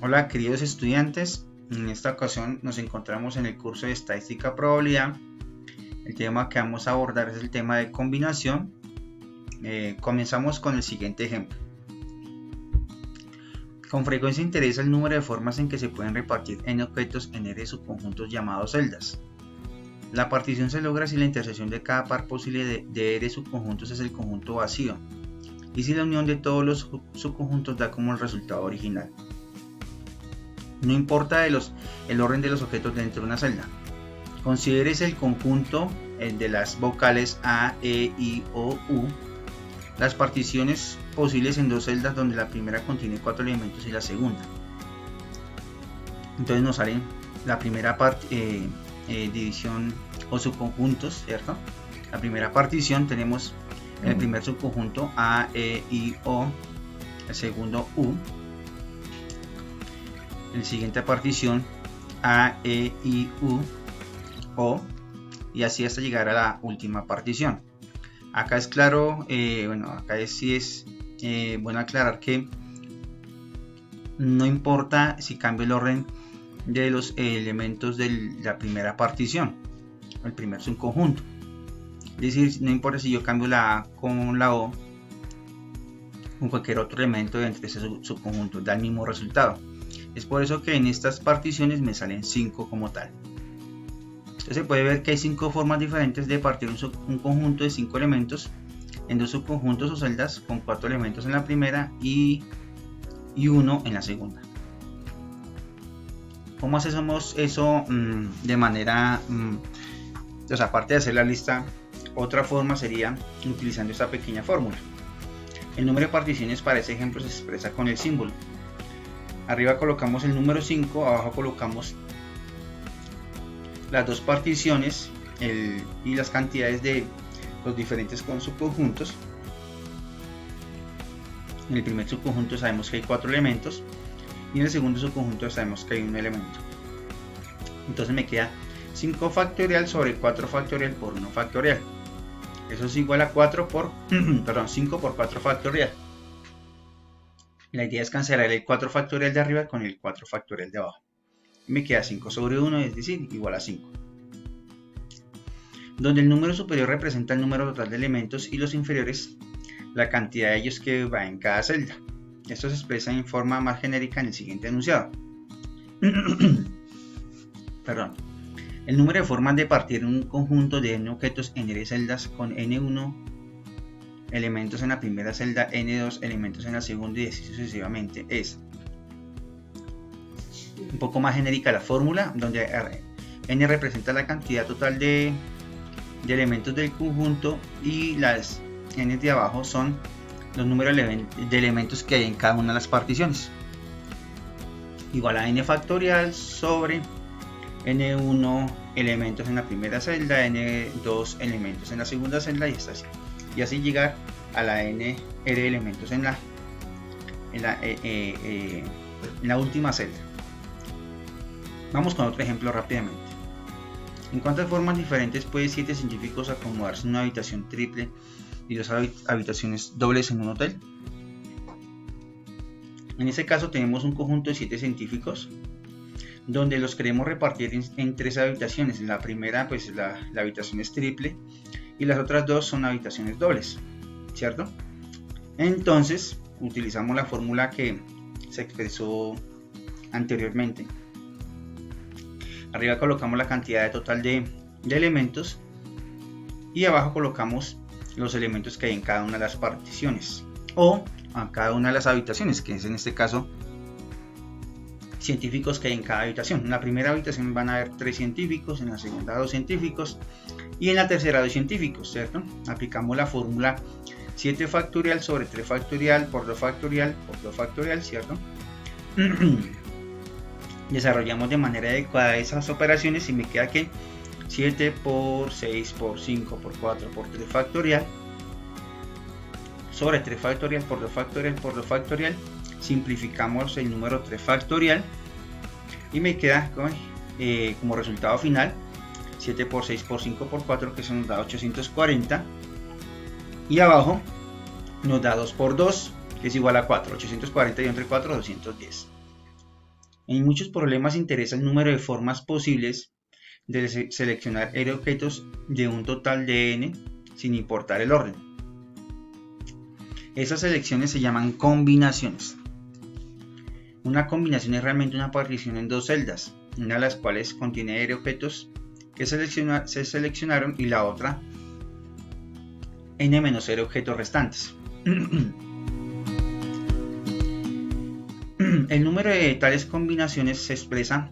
Hola queridos estudiantes, en esta ocasión nos encontramos en el curso de Estadística Probabilidad. El tema que vamos a abordar es el tema de combinación. Comenzamos con el siguiente ejemplo. Con frecuencia interesa el número de formas en que se pueden repartir n objetos en r subconjuntos llamados celdas. La partición se logra si la intersección de cada par posible de r subconjuntos es el conjunto vacío y si la unión de todos los subconjuntos da como el resultado original. No importa el orden de los objetos dentro de una celda. Considérese el conjunto de las vocales A, E, I, O, U. Las particiones posibles en dos celdas donde la primera contiene 4 elementos y la segunda. Entonces nos sale la primera división o subconjuntos, ¿cierto? La primera partición tenemos el primer subconjunto A, E, I, O, el segundo U. La siguiente partición A, E, I, U, O, y así hasta llegar a la última partición. Acá es claro, sí es bueno aclarar que no importa si cambia el orden de los elementos de la primera partición, el primer subconjunto. Es decir, no importa si yo cambio la A con la O, con cualquier otro elemento dentro de ese subconjunto, da el mismo resultado. Es por eso que en estas particiones me salen 5 como tal. Entonces se puede ver que hay 5 formas diferentes de partir un conjunto de 5 elementos en dos subconjuntos o celdas con 4 elementos en la primera y 1 en la segunda. ¿Cómo hacemos eso de manera, aparte de hacer la lista, otra forma sería utilizando esta pequeña fórmula? El número de particiones para ese ejemplo se expresa con el símbolo. Arriba colocamos el número 5, abajo colocamos las dos particiones y las cantidades de los diferentes subconjuntos. En el primer subconjunto sabemos que hay 4 elementos y en el segundo subconjunto sabemos que hay un elemento. Entonces me queda 5 factorial sobre 4 factorial por 1 factorial. Eso es igual a 5 por 4 factorial. La idea es cancelar el 4 factorial de arriba con el 4 factorial de abajo. Me queda 5 sobre 1, es decir, igual a 5. Donde el número superior representa el número total de elementos y los inferiores la cantidad de ellos que va en cada celda. Esto se expresa en forma más genérica en el siguiente enunciado. El número de formas de partir un conjunto de n objetos en r celdas con n1 elementos en la primera celda, n2 elementos en la segunda y así sucesivamente es un poco más genérica la fórmula, donde n representa la cantidad total de elementos del conjunto y las n de abajo son los números de elementos que hay en cada una de las particiones, igual a n factorial sobre n1 elementos en la primera celda, n2 elementos en la segunda celda y así llegar a la n r elementos en la última celda. Vamos con otro ejemplo rápidamente. ¿En cuántas formas diferentes puede 7 científicos acomodarse en una habitación triple y 2 habitaciones dobles en un hotel? En este caso tenemos un conjunto de 7 científicos donde los queremos repartir en 3 habitaciones. La primera, pues la habitación es triple y las otras 2 son habitaciones dobles, ¿cierto? Entonces utilizamos la fórmula que se expresó anteriormente. Arriba colocamos la cantidad total de elementos y abajo colocamos los elementos que hay en cada una de las particiones o a cada una de las habitaciones, que es en este caso científicos que hay en cada habitación. En la primera habitación van a haber 3 científicos, en la segunda 2 científicos y en la tercera 2 científicos, ¿cierto? Aplicamos la fórmula 7 factorial sobre 3 factorial por 2 factorial por 2 factorial, ¿cierto? Desarrollamos de manera adecuada esas operaciones y me queda que 7 por 6 por 5 por 4 por 3 factorial sobre 3 factorial por 2 factorial por 2 factorial. Simplificamos el número 3 factorial y me queda como resultado final 7 por 6 por 5 por 4, que eso nos da 840, y abajo nos da 2 por 2, que es igual a 4, 840 y entre 4, 210. En muchos problemas interesa el número de formas posibles de seleccionar n objetos de un total de n sin importar el orden. Esas selecciones se llaman combinaciones. Una combinación es realmente una partición en dos celdas, una de las cuales contiene n objetos que se seleccionaron y la otra n-0 objetos restantes. El número de tales combinaciones se expresa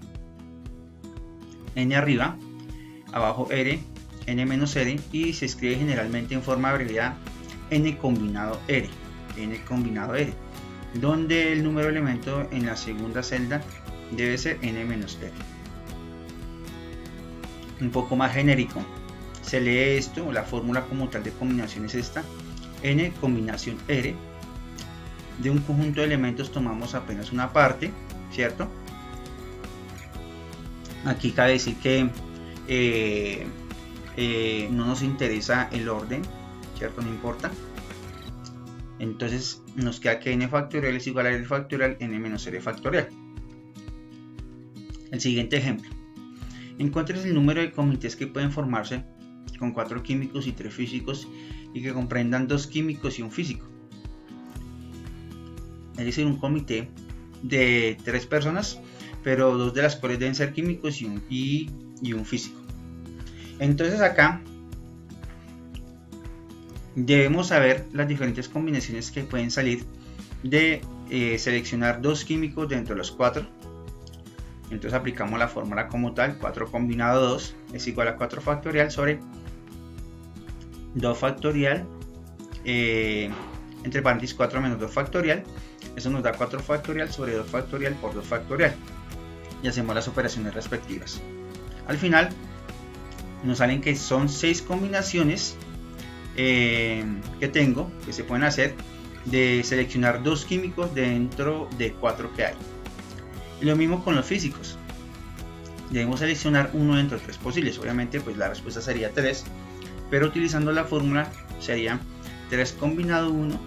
n arriba, abajo r, n-r y se escribe generalmente en forma abreviada n combinado r, donde el número de elementos en la segunda celda debe ser n-r. Un poco más genérico, se lee esto, la fórmula como tal de combinación es esta: n combinación r. De un conjunto de elementos tomamos apenas una parte, ¿cierto? Aquí cabe decir que no nos interesa el orden, ¿cierto? No importa. Entonces nos queda que n factorial es igual a r factorial n menos r factorial. El siguiente ejemplo: encuentres el número de comités que pueden formarse con 4 químicos y 3 físicos y que comprendan 2 químicos y un físico. Es decir, un comité de 3 personas, pero 2 de las cuales deben ser químicos y un físico. Entonces acá debemos saber las diferentes combinaciones que pueden salir de seleccionar 2 químicos dentro de los 4. Entonces aplicamos la fórmula como tal: 4 combinado 2 es igual a 4 factorial sobre 2 factorial, entre paréntesis 4 menos 2 factorial. Eso nos da 4 factorial sobre 2 factorial por 2 factorial. Y hacemos las operaciones respectivas. Al final nos salen que son 6 combinaciones que se pueden hacer de seleccionar 2 químicos dentro de 4 que hay. Y lo mismo con los físicos. Debemos seleccionar uno dentro de 3 posibles. Obviamente pues la respuesta sería 3, pero utilizando la fórmula sería 3 combinado 1,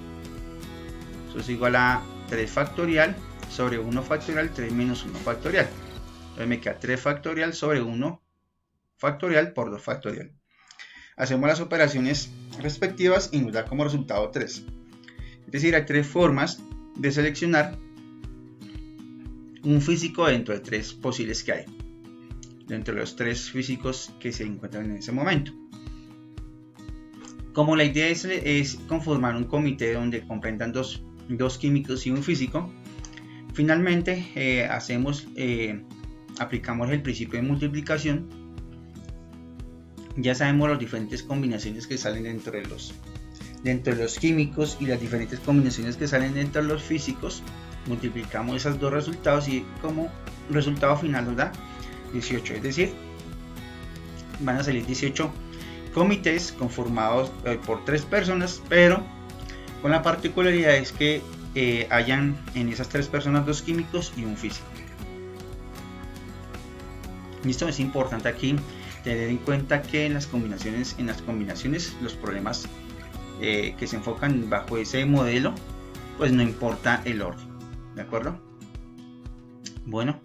eso es igual a 3 factorial sobre 1 factorial, 3 menos 1 factorial. Entonces me queda 3 factorial sobre 1 factorial por 2 factorial. Hacemos las operaciones respectivas y nos da como resultado 3. Es decir, hay 3 formas de seleccionar un físico dentro de 3 posibles que hay, dentro de los 3 físicos que se encuentran en ese momento. Como la idea es conformar un comité donde comprendan 2 químicos y un físico, finalmente aplicamos el principio de multiplicación. Ya sabemos las diferentes combinaciones que salen dentro de los químicos y las diferentes combinaciones que salen dentro de los físicos. Multiplicamos esos dos resultados y como resultado final nos da 18, es decir, van a salir 18 comités conformados por 3 personas, pero con la particularidad es que hayan en esas 3 personas 2 químicos y un físico. Esto es importante aquí tener en cuenta que en las combinaciones los problemas que se enfocan bajo ese modelo, pues no importa el orden, ¿de acuerdo? Bueno,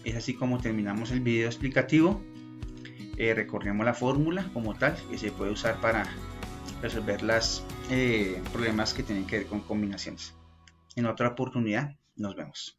es así como terminamos el video explicativo. Recordemos la fórmula como tal que se puede usar para resolver los problemas que tienen que ver con combinaciones. En otra oportunidad nos vemos.